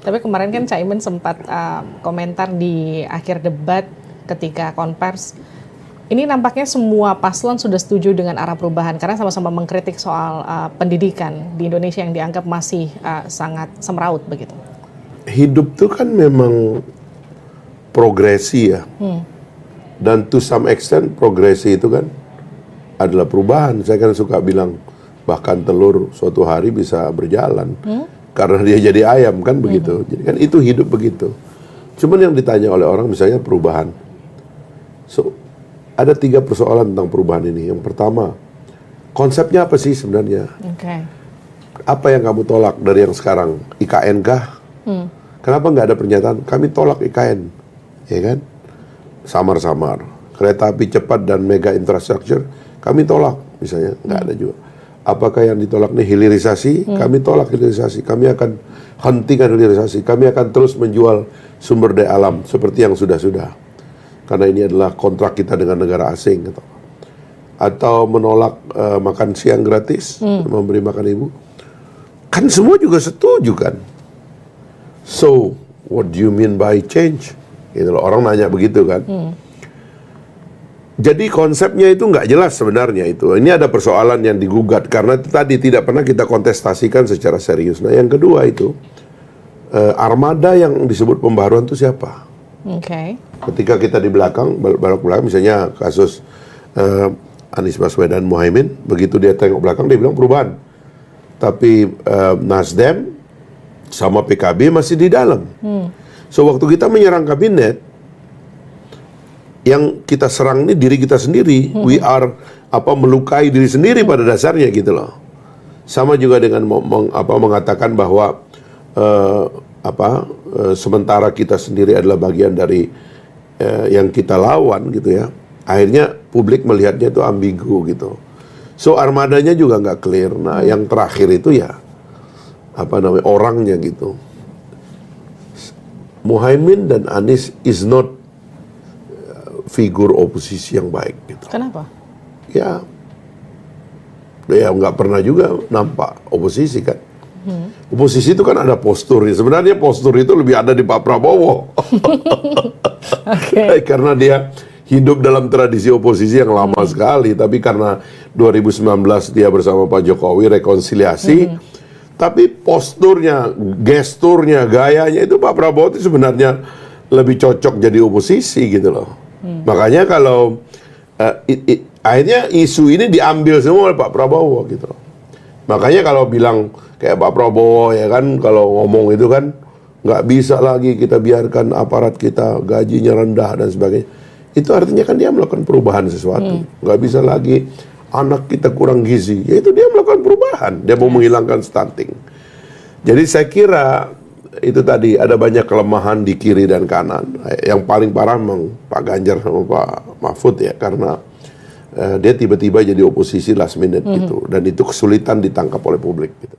Tapi kemarin kan Caimin sempat komentar di akhir debat ketika konvers. Ini nampaknya semua paslon sudah setuju dengan arah perubahan karena sama-sama mengkritik soal pendidikan di Indonesia yang dianggap masih sangat semraut begitu. Hidup tuh kan memang progresi ya. Dan to some extent progresi itu kan adalah perubahan. Saya kan suka bilang bahkan telur suatu hari bisa berjalan karena dia jadi ayam kan begitu. Jadi kan itu hidup begitu. Cuman yang ditanya oleh orang misalnya perubahan. So ada 3 persoalan tentang perubahan ini. Yang pertama, konsepnya apa sih sebenarnya? Apa yang kamu tolak dari yang sekarang? IKN kah? Kenapa nggak ada pernyataan kami tolak IKN, ya kan? Samar-samar. Kereta api cepat dan mega infrastructure kami tolak, misalnya nggak ada juga. Apakah yang ditolak nih hilirisasi? Kami tolak hilirisasi. Kami akan hentikan hilirisasi. Kami akan terus menjual sumber daya alam seperti yang sudah-sudah. Karena ini adalah kontrak kita dengan negara asing, gitu. Atau menolak makan siang gratis, memberi makan ibu. Kan semua juga setuju kan? So, what do you mean by change? Gitu loh, orang nanya begitu kan? Jadi konsepnya itu nggak jelas sebenarnya itu. Ini ada persoalan yang digugat karena tadi tidak pernah kita kontestasikan secara serius. Nah, yang kedua itu armada yang disebut pembaharuan itu siapa? Ketika kita di belakang misalnya kasus Anies Baswedan Muhaimin, begitu dia tengok belakang dia bilang perubahan. Tapi Nasdem sama PKB masih di dalam. So waktu kita menyerang kabinet, yang kita serang ini diri kita sendiri. We are melukai diri sendiri pada dasarnya gitu loh. Sama juga dengan mengatakan bahwa sementara kita sendiri adalah bagian dari yang kita lawan gitu ya. Akhirnya publik melihatnya itu ambigu gitu. So armadanya juga nggak clear. Nah yang terakhir itu ya orangnya gitu. Muhaimin dan Anies is not figur oposisi yang baik gitu. Kenapa? Ya nggak pernah juga nampak oposisi kan. Oposisi itu kan ada postur. Sebenarnya postur itu lebih ada di Pak Prabowo. Karena dia hidup dalam tradisi oposisi yang lama sekali. Tapi karena 2019 dia bersama Pak Jokowi rekonsiliasi. Tapi posturnya, gesturnya, gayanya itu Pak Prabowo itu sebenarnya lebih cocok jadi oposisi gitu loh. Makanya kalau akhirnya isu ini diambil semua oleh Pak Prabowo gitu loh. Makanya kalau bilang kayak Pak Prabowo ya kan, kalau ngomong itu kan nggak bisa lagi kita biarkan aparat kita gajinya rendah dan sebagainya. Itu artinya kan dia melakukan perubahan sesuatu. Nggak bisa lagi anak kita kurang gizi. Ya itu dia melakukan perubahan. Dia mau menghilangkan stunting. Jadi saya kira itu tadi ada banyak kelemahan di kiri dan kanan. Yang paling parah memang Pak Ganjar sama Pak Mahfud ya, karena dia tiba-tiba jadi oposisi last minute gitu, dan itu kesulitan ditangkap oleh publik gitu.